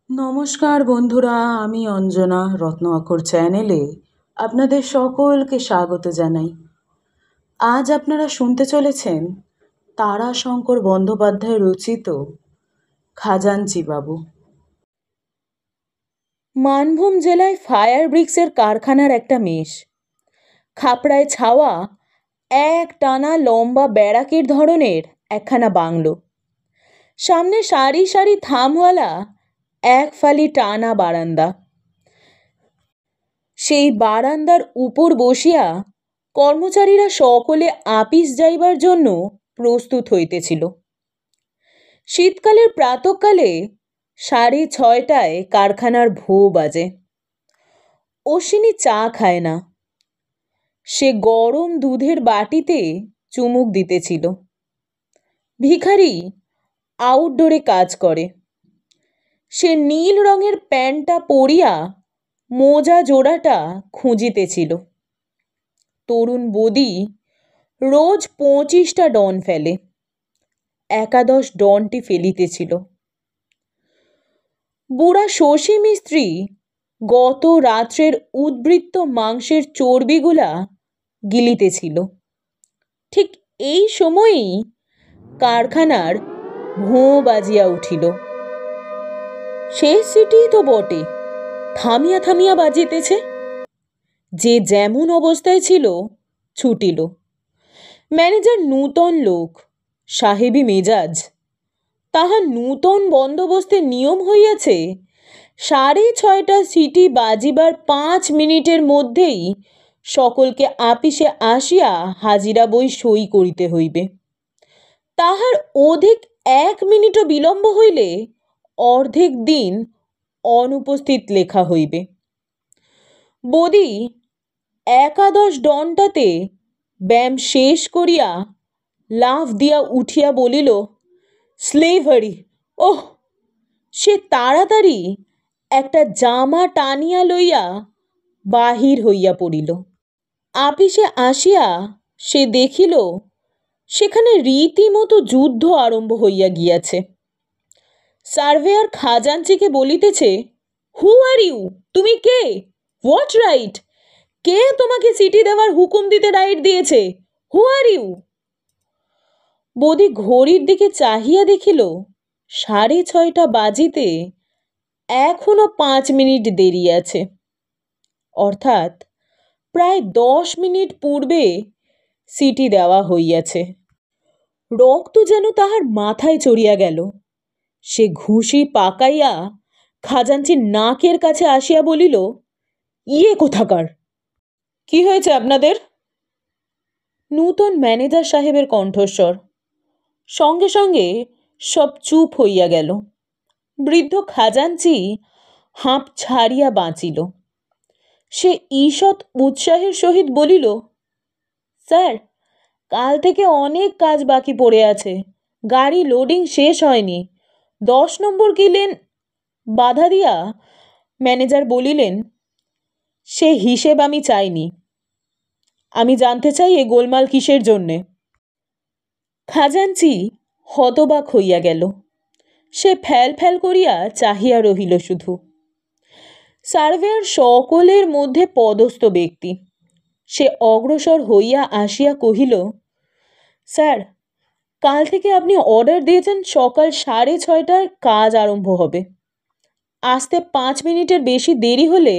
নমস্কার বন্ধুরা, আমি অঞ্জনা রত্ন অক্ষর চ্যানেলে আপনাদের সকলকে স্বাগত জানাই। আজ আপনারা শুনতে চলেছেন তারাশঙ্কর বন্দ্যোপাধ্যায় রচিত খাজাঞ্চি বাবু। মানভূম জেলায় ফায়ার ব্রিক্সের কারখানার একটা মেষ, খাপড়ায় ছাওয়া এক টানা লম্বা ব্যারাকের ধরনের একখানা বাংলো, সামনে সারি সারি থামওয়ালা এক ফালি টানা বারান্দা। সেই বারান্দার উপর বসিয়া কর্মচারীরা সকলে আপিস যাইবার জন্য প্রস্তুত হইতেছিল। শীতকালের প্রাতঃকালে 6:30টায় কারখানার ভো বাজে। অশ্বিনী চা খায় না, সে গরম দুধের বাটিতে চুমুক দিতেছিল। ভিখারি আউটডোরে কাজ করে, সে নীল রঙের প্যান্টটা পরিয়া মোজা জোড়াটা খুঁজিতেছিল। তরুণ বদি রোজ 25টা ডন ফেলে, একাদশ ডনটি ফেলিতেছিল। বুড়া শশী মিস্ত্রি গত রাত্রের উদ্বৃত্ত মাংসের চর্বিগুলা গিলিতেছিল। ঠিক এই সময়েই কারখানার ভোঁ বাজিয়া উঠিল। শেষ সিটিই তো বটে, থামিয়া থামিয়া বাজিতেছে। যে যেমন অবস্থায় ছিল ছুটিল। ম্যানেজার নূতন লোক, সাহেবী মেজাজ, তাহার নূতন বন্দোবস্তের নিয়ম হইয়াছে 6:30টা সিটি বাজিবার 5 মিনিটের মধ্যেই সকলকে আপিসে আসিয়া হাজিরা বই সই করিতে হইবে। তাহার অধিক 1 মিনিটও বিলম্ব হইলে অর্ধেক দিন অনুপস্থিত লেখা হইবে। বদি একাদশ ডনটাতে ব্যায়াম শেষ করিয়া লাফ দিয়া উঠিয়া বলিল, স্লেভারি! ওহ! সে তাড়াতাড়ি একটা জামা টানিয়া লইয়া বাহির হইয়া পড়িল। আপিসে আসিয়া সে দেখিল সেখানে রীতিমতো যুদ্ধ আরম্ভ হইয়া গিয়াছে। সার্ভেয়ার খাজাঞ্চিকে বলিতেছে, হু আর ইউ? তুমি কে? What right? কে তোমাকে সিটি দেওয়ার হুকুম দিতে রাইট দিয়েছে? হু আর ইউ? বদি ঘড়ির দিকে চাহিয়া দেখিল 6:30টা বাজিতে এখনো 5 মিনিট দেরি আছে, অর্থাৎ প্রায় 10 মিনিট পূর্বে সিটি দেওয়া হইয়াছে। রক্ত যেন তাহার মাথায় চড়িয়া গেল। সে ঘুষি পাকাইয়া খাজাঞ্চির নাকের কাছে আসিয়া বলিল, ইয়ে কোথাকার! কি হয়েছে আপনাদের? নূতন ম্যানেজার সাহেবের কণ্ঠস্বর। সঙ্গে সঙ্গে সব চুপ হইয়া গেল। বৃদ্ধ খাজাঞ্চি হাঁপ ছাড়িয়া বাঁচিল। সে ঈষৎ উৎসাহের সহিত বলিল, স্যার, কাল থেকে অনেক কাজ বাকি পড়ে আছে, গাড়ি লোডিং শেষ হয়নি। 10 নম্বর কিলেন। বাধা দিয়া ম্যানেজার বলিলেন, সে হিসেব আমি চাইনি, আমি জানতে চাই এ গোলমাল কিসের জন্যে। খাজাঞ্চি হতবাক হইয়া গেল। সে ফ্যাল ফ্যাল করিয়া চাহিয়া রহিল শুধু। সার্ভেয়ার সকলের মধ্যে পদস্থ ব্যক্তি। সে অগ্রসর হইয়া আসিয়া কহিল, স্যার, কাল থেকে আপনি অর্ডার দিয়েছেন সকাল 6:30টায় কাজ আরম্ভ হবে। আসতে 5 মিনিটের বেশি দেরি হলে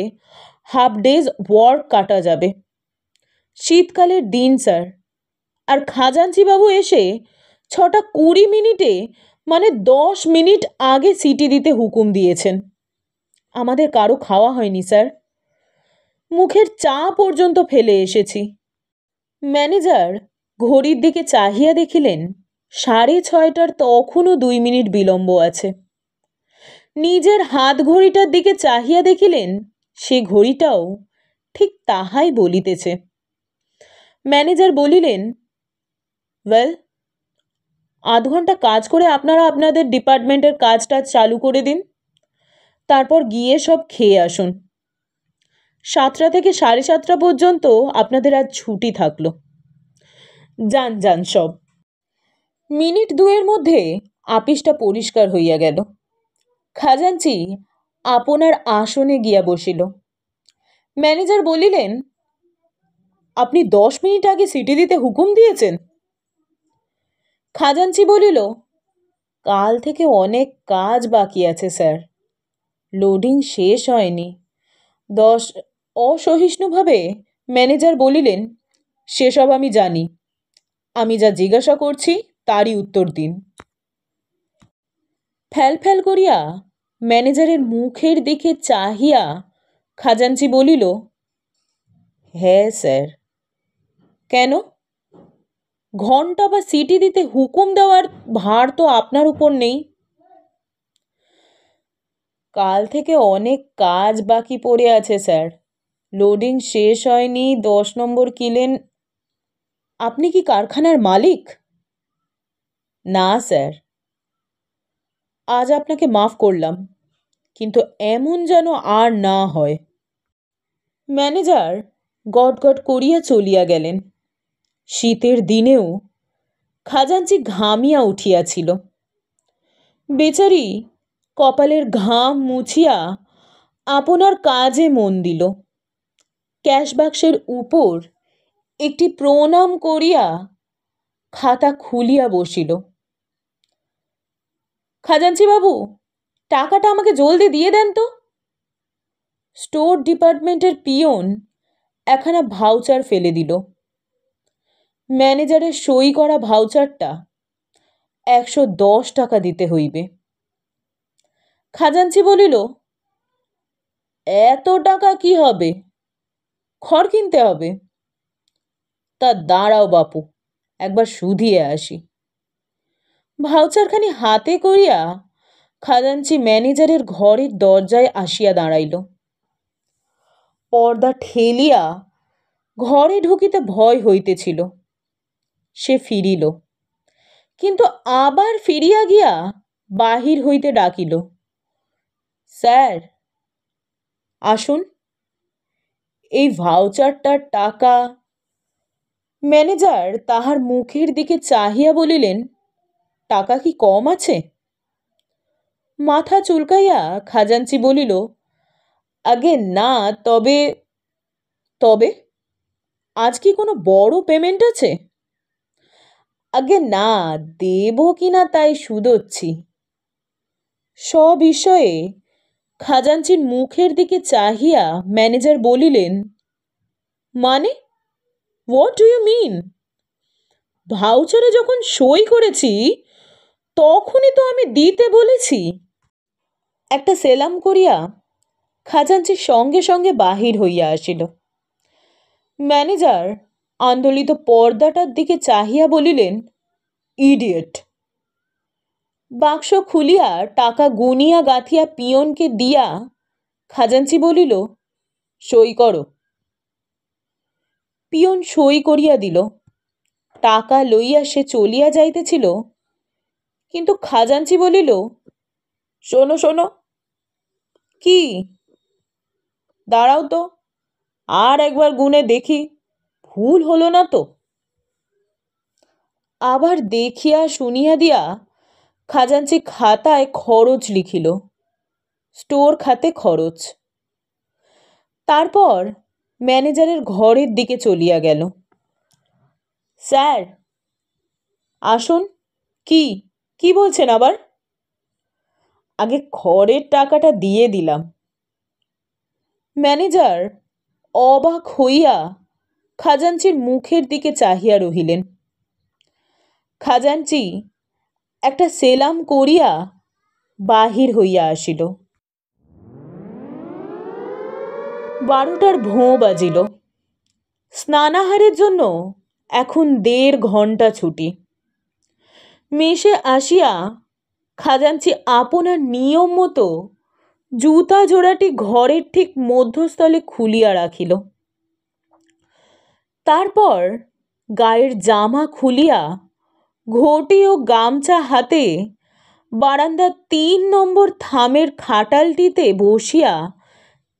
হাফ ডেজ ওয়ার্ক কাটা যাবে। শীতকালের দিন স্যার, আর খাজাঞ্চি বাবু এসে 6:20 মানে 10 মিনিট আগে সিটি দিতে হুকুম দিয়েছেন। আমাদের কারো খাওয়া হয়নি স্যার, মুখের চা পর্যন্ত ফেলে এসেছি। ম্যানেজার ঘড়ির দিকে চাহিয়া দেখিলেন 6:30টার তখনও 2 মিনিট বিলম্ব আছে। নিজের হাত ঘড়িটার দিকে চাহিয়া দেখিলেন সে ঘড়িটাও ঠিক তাহাই বলিতেছে। ম্যানেজার বলিলেন, ওয়েল, আধ ঘন্টা কাজ করে আপনারা আপনাদের ডিপার্টমেন্টের কাজটা চালু করে দিন, তারপর গিয়ে সব খেয়ে আসুন। 7টা থেকে 7:30 পর্যন্ত আপনাদের আজ ছুটি থাকলো। যান যান সব। মিনিট দুয়ের মধ্যে আপিসটা পরিষ্কার হইয়া গেল। খাজাঞ্চি আপনার আসনে গিয়া বসিল। ম্যানেজার বলিলেন, আপনি 10 মিনিট আগে সিটি দিতে হুকুম দিয়েছেন? খাজাঞ্চি বলিল, কাল থেকে অনেক কাজ বাকি আছে স্যার, লোডিং শেষ হয়নি। অসহিষ্ণুভাবে ম্যানেজার বলিলেন, সেসব আমি জানি, আমি যা জিজ্ঞাসা করছি তারই উত্তর দিন। ফ্যাল ফ্যাল করিয়া ম্যানেজারের মুখের দিকে চাহিয়া খাজাঞ্চি বলিল, হ্যাঁ স্যার। কেন? ঘন্টা বা সিটি দিতে হুকুম দেওয়ার ভার তো আপনার উপর নেই। কাল থেকে অনেক কাজ বাকি পড়ে আছে স্যার, লোডিং শেষ হয়নি। 10 নম্বর কিলেন। আপনি কি কারখানার মালিক? না স্যার। আজ আপনাকে মাফ করলাম, কিন্তু এমন যেন আর না হয়। ম্যানেজার গটগট করিয়া চলিয়া গেলেন। শীতের দিনেও খাজাঞ্চি ঘামিয়া উঠিয়াছিল। বেচারি কপালের ঘাম মুছিয়া আপনার কাজে মন দিল। ক্যাশ বাক্সের উপর একটি প্রণাম করিয়া খাতা খুলিয়া বসিল। খাজাঞ্চি বাবু, টাকাটা আমাকে জলদি দিয়ে দেন তো। স্টোর ডিপার্টমেন্টের পিয়ন একখানা ভাউচার ফেলে দিল। ম্যানেজারের সই করা ভাউচারটা 110 টাকা দিতে হইবে। খাজাঞ্চি বলিল, এত টাকা কি হবে, খড় কিনতে হবে। তা দাঁড়াও বাপু, একবার শুধিয়ে আসি। ভাউচারখানি হাতে করিয়া খাজাঞ্চি ম্যানেজারের ঘরের দরজায় আসিয়া দাঁড়াইল। পর্দা ঠেলিয়া ঘরে ঢুকিতে ভয় হইতেছিল। সে ফিরিল, কিন্তু আবার ফিরিয়া গিয়া বাহির হইতে ডাকিল, স্যার আসুন, এই ভাউচারটার টাকা। ম্যানেজার তাহার মুখের দিকে চাহিয়া বলিলেন, টাকা কি কম আছে? মাথা চুলকাইয়া খাজাঞ্চি বলিল, আগে না, তবে। তবে আজ কি কোনো বড় পেমেন্ট আছে? আগে না, দেব কিনা তাই শুধোচ্ছি। সবিষয়ে খাজাঞ্চির মুখের দিকে চাহিয়া ম্যানেজার বলিলেন, মানে, হোয়াট ডু ইউ মিন? ভাউচারে যখন সই করেছি তখনই তো আমি দিতে বলেছি। একটা সেলাম করিয়া খাজাঞ্চি সঙ্গে সঙ্গে বাহির হইয়া আসিল। ম্যানেজার আন্দোলিত পর্দাটার দিকে চাহিয়া বলিলেন, ইডিয়েট। বাক্স খুলিয়া টাকা গুনিয়া গাঁথিয়া পিয়নকে দিয়া খাজাঞ্চি বলিল, সই করো। পিয়ন সই করিয়া দিল। টাকা লইয়া সে চলিয়া যাইতেছিল, কিন্তু খাজাঞ্চি বলিল, শোনো শোনো। কি? দাঁড়াও তো, আর একবার গুনে দেখি, ভুল হলো না তো। আবার দেখিয়া শুনিয়া দিয়া খাজাঞ্চি খাতায় খরচ লিখিল, স্টোর খাতে খরচ। তারপর ম্যানেজারের ঘরের দিকে চলিয়া গেল। স্যার আসুন। কি কি বলছেন আবার? আগে খড়ের টাকাটা দিয়ে দিলাম। ম্যানেজার অবাক হইয়া খাজাঞ্চির মুখের দিকে চাহিয়া রহিলেন। খাজাঞ্চি একটা সেলাম করিয়া বাহির হইয়া আসিল। 12টার ভোঁ বাজিল। স্নানাহারের জন্য এখন 1.5 ঘন্টা ছুটি। মেশে আসিয়া খাজাঞ্চি আপনার নিয়ম মতো জুতা জোড়াটি ঘরের ঠিক মধ্যস্থলে খুলিয়া রাখিল। তারপর গায়ের জামা খুলিয়া ঘটি ও গামছা হাতে বারান্দার 3 নম্বর থামের খাটালটিতে বসিয়া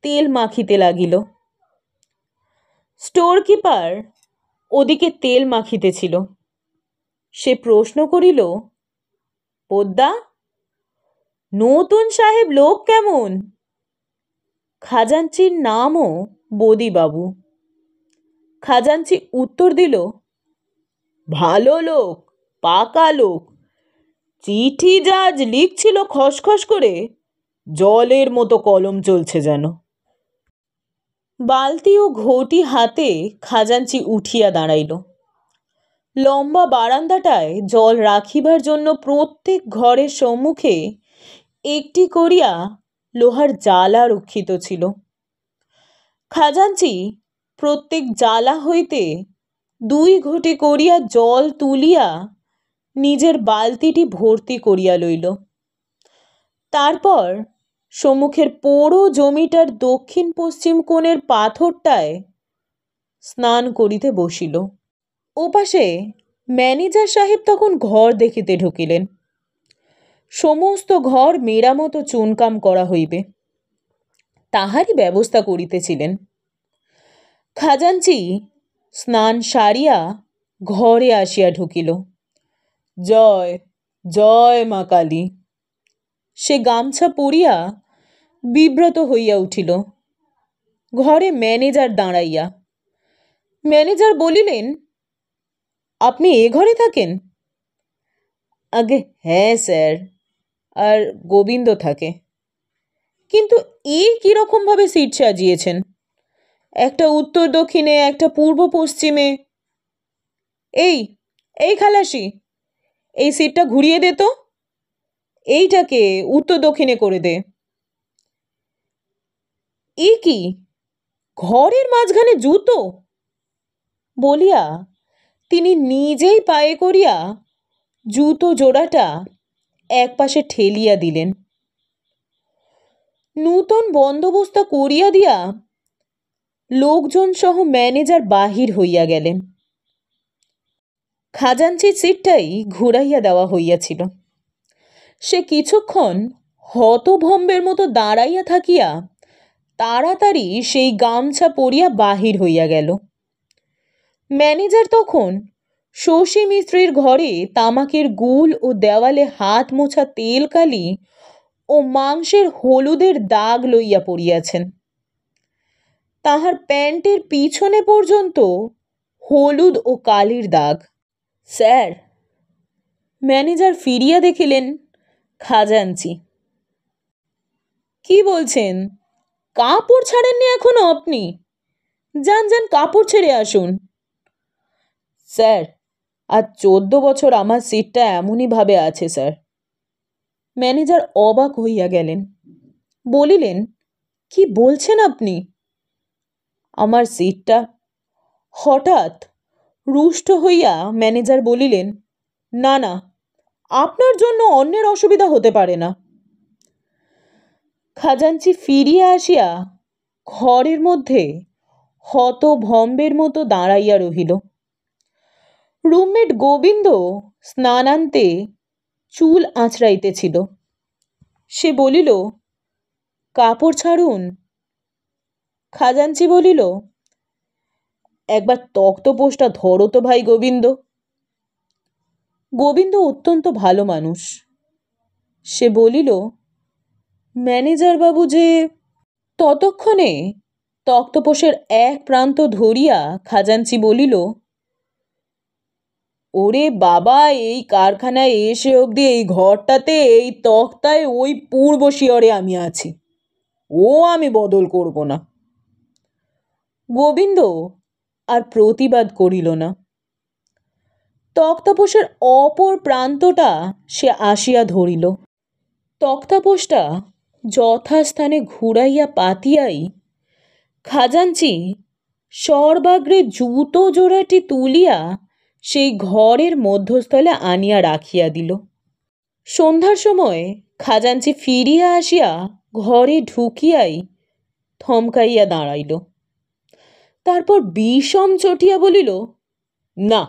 তেল মাখিতে লাগিল। স্টোর কিপার ওদিকে তেল মাখিতেছিল। সে প্রশ্ন করিল, পোদ্দা, নতুন সাহেব লোক কেমন? খাজাঞ্চির নামও বদিবাবু। খাজাঞ্চি উত্তর দিল, ভালো লোক, পাকা লোক। চিঠি যা আজ লিখছিল খসখস করে, জলের মতো কলম চলছে যেন। বালতি ও ঘটি হাতে খাজাঞ্চি উঠিয়া দাঁড়াইল। লম্বা বারান্দাটায় জল রাখিবার জন্য প্রত্যেক ঘরের সম্মুখে একটি করিয়া লোহার জালা রক্ষিত ছিল। খাজাঞ্চি প্রত্যেক জালা হইতে 2 ঘটি করিয়া জল তুলিয়া নিজের বালতিটি ভর্তি করিয়া লইল। তারপর সম্মুখের পোড়ো জমিটার দক্ষিণ পশ্চিম কোণের পাথরটায় স্নান করিতে বসিল। ওপাশে ম্যানেজার সাহেব তখন ঘর দেখিতে ঢুকিলেন। সমস্ত ঘর মেরামত ও চুনকাম করা হইবে, তাহারই ব্যবস্থা করিতেছিলেন। খাজাঞ্চি স্নান সারিয়া ঘরে আসিয়া ঢুকিল। জয় জয় মা কালী। সে গামছা পরিয়া বিব্রত হইয়া উঠিল। ঘরে ম্যানেজার দাঁড়াইয়া। ম্যানেজার বলিলেন, আপনি এ ঘরে থাকেন? আগে হ্যাঁ স্যার, আর গোবিন্দ থাকে। কিন্তু কিরকমভাবে সিট সাজিয়েছেন? একটা উত্তর দক্ষিণে, একটা পূর্ব পশ্চিমে। এই এই খালাসি, এই সিটটা ঘুরিয়ে দে তো, এইটাকে উত্তর দক্ষিণে করে দে। কি ঘরের মাঝখানে জুতো? বলিয়া তিনি নিজেই পায়ে করিয়া জুতো জোড়াটা একপাশে ঠেলিয়া দিলেন। নূতন বন্দোবস্ত করিয়া দিয়া লোকজন সহ ম্যানেজার বাহির হইয়া গেলেন। খাজাঞ্চির সিটটাই ঘুরাইয়া দেওয়া হইয়াছিল। সে কিছুক্ষণ হতভম্বের মতো দাঁড়াইয়া থাকিয়া তাড়াতাড়ি সেই গামছা পরিয়া বাহির হইয়া গেল। ম্যানেজার তখন শশী মিস্ত্রির ঘরে তামাকের গুল ও দেওয়ালে হাত মোছা তেলকালি ও মাংসের হলুদের দাগ লইয়া পড়িয়াছেন। তাহার প্যান্টের পিছনে পর্যন্ত হলুদ ও কালির দাগ। স্যার, ম্যানেজার ফিরিয়া দেখিলেন খাজাঞ্চি। কি বলছেন? কাপড় ছাড়েননি এখনো আপনি? যান যান, কাপড় ছেড়ে আসুন। স্যার, আজ 14 বছর আমার সিটটা এমনই ভাবে আছে স্যার। ম্যানেজার অবাক হইয়া গেলেন। বলিলেন, কি বলছেন আপনি? আমার সিটটা? হঠাৎ রুষ্ট হইয়া ম্যানেজার বলিলেন, না না, আপনার জন্য অন্যের অসুবিধা হতে পারে না। খাজাঞ্চি ফিরিয়া আসিয়া ঘরের মধ্যে হতভম্বের মতো দাঁড়াইয়া রহিল। রুমমেট গোবিন্দ স্নানান্তে চুল আঁচড়াইতেছিল। সে বলিল, কাপড় ছাড়ুন। খাজাঞ্চি বলিল, একবার তক্তপোষটা ধরো তো ভাই গোবিন্দ। গোবিন্দ অত্যন্ত ভালো মানুষ। সে বলিল, ম্যানেজার বাবু যে। ততক্ষণে তক্তপোষের এক প্রান্ত ধরিয়া খাজাঞ্চি বলিল, ওরে বাবা, এই কারখানায় এসে অবধি এই ঘরটাতে, এই তক্তায়, ওই পূর্ব শিয়রে আমি আছি। ও আমি বদল করব না। গোবিন্দ আর প্রতিবাদ করিল না। তক্তাপোষের অপর প্রান্তটা সে আসিয়া ধরিল। তক্তাপোষটা যথাস্থানে ঘুরাইয়া পাতিয়াই খাজাঞ্চি সর্বাগ্রে জুতো জোড়াটি তুলিয়া সেই ঘরের মধ্যস্থলে আনিয়া রাখিয়া দিল। সন্ধ্যার সময় খাজাঞ্চি ফিরিয়া আসিয়া ঘরে ঢুকিয়াই থমকাইয়া দাঁড়াইল। তারপর বিষম চটিয়া বলিল, না,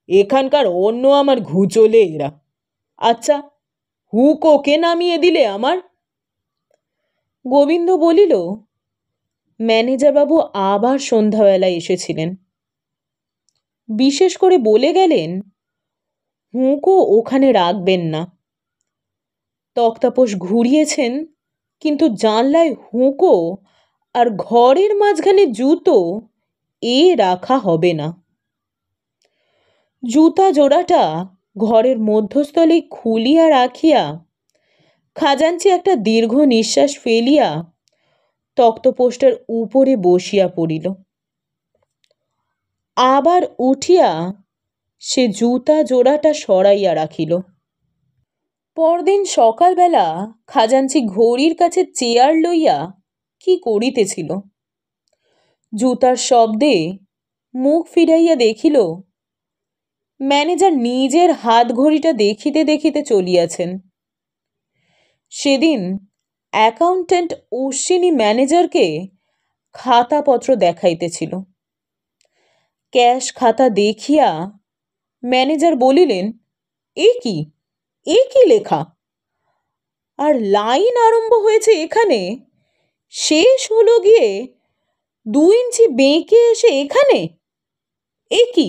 এখানকার অন্য আমার ঘুচলে এরা। আচ্ছা, হুক ওকে নামিয়ে দিলে আমার? গোবিন্দ বলিল, ম্যানেজারবাবু আবার সন্ধ্যাবেলায় এসেছিলেন। বিশেষ করে বলে গেলেন, হুঁকও ওখানে রাখবেন না। তক্তাপোষ ঘুরিয়েছেন কিন্তু জানলায় হুঁকো আর ঘরের মাঝখানে জুতো এ রাখা হবে না। জুতা জোড়াটা ঘরের মধ্যস্থলে খুলিয়া রাখিয়া খাজাঞ্চি একটা দীর্ঘ নিঃশ্বাস ফেলিয়া তক্তপোষ্টের উপরে বসিয়া পড়িল। আবার উঠিয়া সে জুতা জোড়াটা সরাইয়া রাখিল। পরদিন সকালবেলা খাজাঞ্চি ঘড়ির কাছে চেয়ার লইয়া কি করিতেছিল। জুতার শব্দে মুখ ফিরাইয়া দেখিল ম্যানেজার নিজের হাত ঘড়িটা দেখিতে দেখিতে চলিয়াছেন। সেদিন অ্যাকাউন্ট্যান্ট অশ্বিনী ম্যানেজারকে খাতাপত্র দেখাইতেছিল। ক্যাশ খাতা দেখিয়া ম্যানেজার বলিলেন, এ কি লেখা? আর লাইন আরম্ভ হয়েছে এখানে, শেষ হলো গিয়ে 2 ইঞ্চি বেঁকে এসে এখানে, এ কি?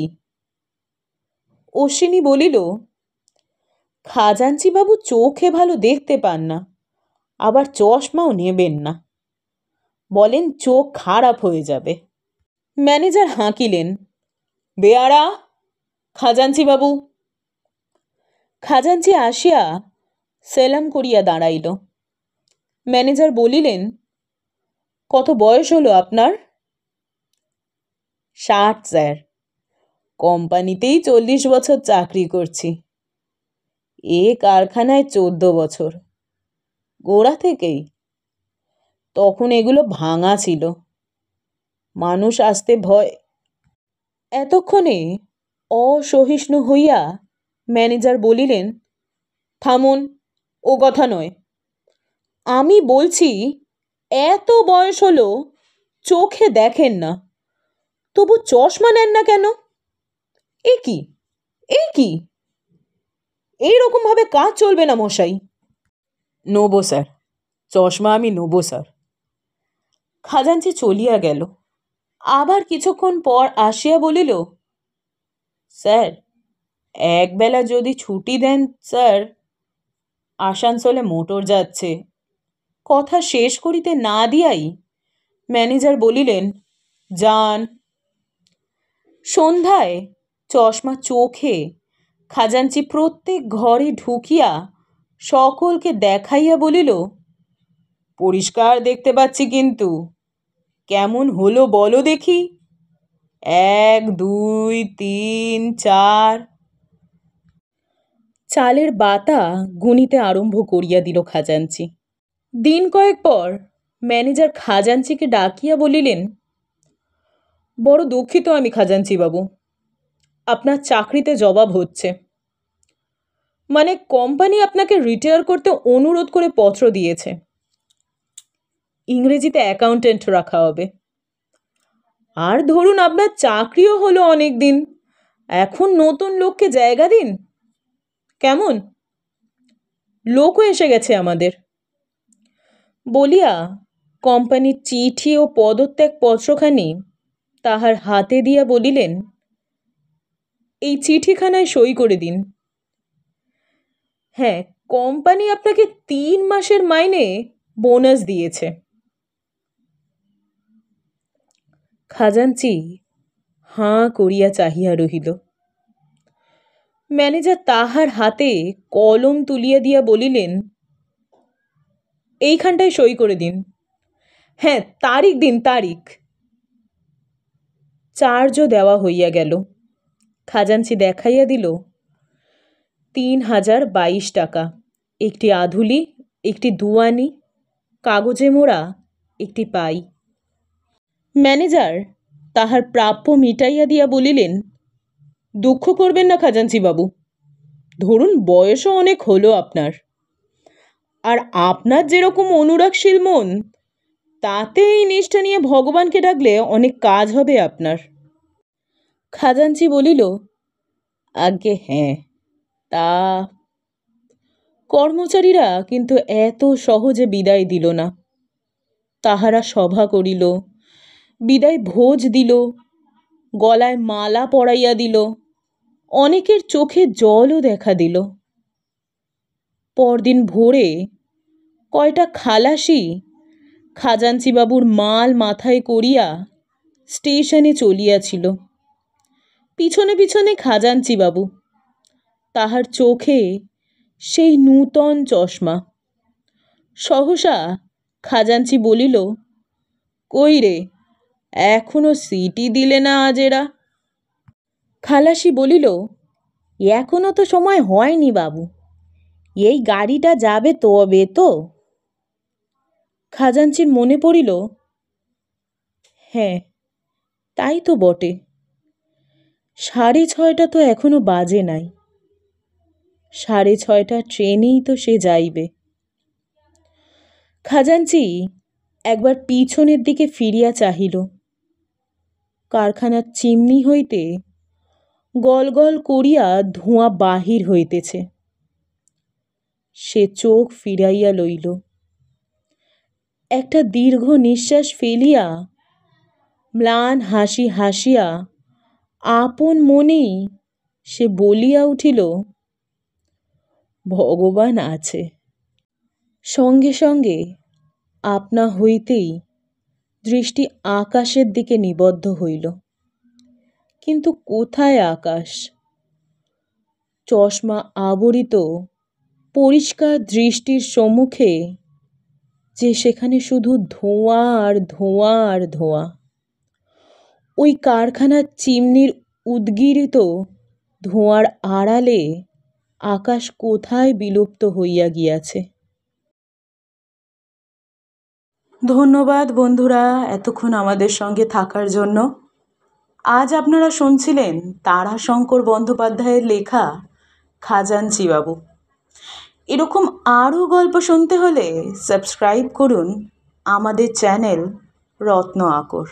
অশ্বিনী বলিল, খাজাঞ্চি বাবু চোখে ভালো দেখতে পান না, আবার চশমাও নেবেন না, বলেন চোখ খারাপ হয়ে যাবে। ম্যানেজার হাঁকিলেন, বেয়ারা, খাজাঞ্চি বাবু। খাজাঞ্চি আসিয়া সেলাম করিয়া দাঁড়াইল। ম্যানেজার বলিলেন, কত বয়স হলো আপনার? 60 স্যার, কোম্পানিতেই 40 বছর চাকরি করছি। এ কারখানায় 14 বছর, গোড়া থেকেই। তখন এগুলো ভাঙা ছিল, মানুষ আসতে ভয়। এতক্ষণে অসহিষ্ণু হইয়া ম্যানেজার বলিলেন, থামুন, ও কথা নয়। আমি বলছি এত বয়স হলো চোখে দেখেন না, তবু চশমা নেন না কেন? এ কি এইরকম ভাবে কাজ চলবে না মশাই। নেবো স্যার, চশমা আমি নেবো স্যার। খাজাঞ্চি চলিয়া গেল। আবার কিছুক্ষণ পর আসিয়া বলিল, স্যার, একবেলা যদি ছুটি দেন স্যার, আসানসোলে মোটর যাচ্ছে। কথা শেষ করিতে না দিয়াই ম্যানেজার বলিলেন, যান। সন্ধ্যায় চশমা চোখে খাজাঞ্চি প্রত্যেক ঘরে ঢুকিয়া সকলকে দেখাইয়া বলিল, পরিষ্কার দেখতে পাচ্ছি কিন্তু, কেমন হলো বলো দেখি। 1 2 3 4। চালের বাতা গুনিতে আরম্ভ করিয়া দিল খাজাঞ্চি। দিন কয়েক পর ম্যানেজার খাজাঞ্চিকে ডাকিয়া বলিলেন, বড় দুঃখিত আমি খাজাঞ্চি বাবু, আপনার চাকরিতে জবাব হচ্ছে। মানে কোম্পানি আপনাকে রিটায়ার করতে অনুরোধ করে পত্র দিয়েছে। ইংরেজিতে অ্যাকাউন্ট্যান্ট রাখা হবে। আর ধরুন আপনার চাকরিও হলো অনেক দিন, এখন নতুন লোককে জায়গা দিন। কেমন? লোকও এসে গেছে আমাদের। বলিয়া কোম্পানির চিঠি ও পদত্যাগ পত্রখানি তাহার হাতে দিয়া বলিলেন, এই চিঠিখানায় সই করে দিন। হ্যাঁ, কোম্পানি আপনাকে 3 মাসের মাইনে বোনাস দিয়েছে। খাজাঞ্চি হাঁ করিয়া চাহিয়া রহিল। ম্যানেজার তাহার হাতে কলম তুলিয়া দিয়া বলিলেন, এইখানটায় সই করে দিন। হ্যাঁ, তারিখ দিন, তারিখ। চার্জও দেওয়া হইয়া গেল। খাজাঞ্চি দেখাইয়া দিল 3022 টাকা, একটি আধুলি, একটি দুয়ানি, কাগজে মোড়া একটি পাই। ম্যানেজার তাহার প্রাপ্য মিটাইয়া দিয়া বলিলেন, দুঃখ করবেন না খাজাঞ্চি বাবু, ধরুন বয়সও অনেক হলো আপনার, আর আপনার যেরকম অনুরাগশীল মন, তাতে এই নিষ্ঠা নিয়ে ভগবানকে ডাকলে অনেক কাজ হবে আপনার। খাজাঞ্চি বলিল, আজ্ঞে হ্যাঁ, তা। কর্মচারীরা কিন্তু এত সহজে বিদায় দিল না। তাহারা সভা করিল, বিদায় ভোজ দিল, গলায় মালা পরাইয়া দিল, অনেকের চোখে জলও দেখা দিল। পরদিন ভোরে কয়টা খালাসি খাজাঞ্চিবাবুর মাল মাথায় করিয়া স্টেশনে চলিয়াছিল। পিছনে পিছনে খাজাঞ্চিবাবু, তাহার চোখে সেই নূতন চশমা। সহসা খাজাঞ্চি বলিল, কই রে, এখনো সিটি দিলে না আজ এরা? খালাসি বলিল, এখনো তো সময় হয়নি বাবু, এই গাড়িটা যাবে তবে তো। খাজাঞ্চির মনে পড়িল, হ্যাঁ তাই তো বটে, 6:30 তো এখনো বাজে নাই, 6:30 ট্রেনেই তো সে যাইবে। খাজাঞ্চি একবার পিছনের দিকে ফিরিয়া চাহিল। কারখানার চিমনি হইতে গল গল করিয়া ধোঁয়া বাহির হইতেছে। সে চোখ ফিরাইয়া লইল। একটা দীর্ঘ নিঃশ্বাস ফেলিয়া ম্লান হাসি হাসিয়া আপন মনেই সে বলিয়া উঠিল, ভগবান আছে। সঙ্গে সঙ্গে আপনা হইতেই দৃষ্টি আকাশের দিকে নিবদ্ধ হইল। কিন্তু কোথায় আকাশ? চশমা আবরিত পরিষ্কার দৃষ্টির সম্মুখে যে সেখানে শুধু ধোঁয়া আর ধোঁয়া আর ধোঁয়া। ওই কারখানার চিমনির উদ্গীরিত ধোঁয়ার আড়ালে আকাশ কোথায় বিলুপ্ত হইয়া গিয়াছে। ধন্যবাদ বন্ধুরা এতক্ষণ আমাদের সঙ্গে থাকার জন্য। আজ আপনারা শুনছিলেন তারাশঙ্কর বন্দ্যোপাধ্যায়ের লেখা খাজাঞ্চিবাবু। এরকম আরও গল্প শুনতে হলে সাবস্ক্রাইব করুন আমাদের চ্যানেল রত্ন আকর।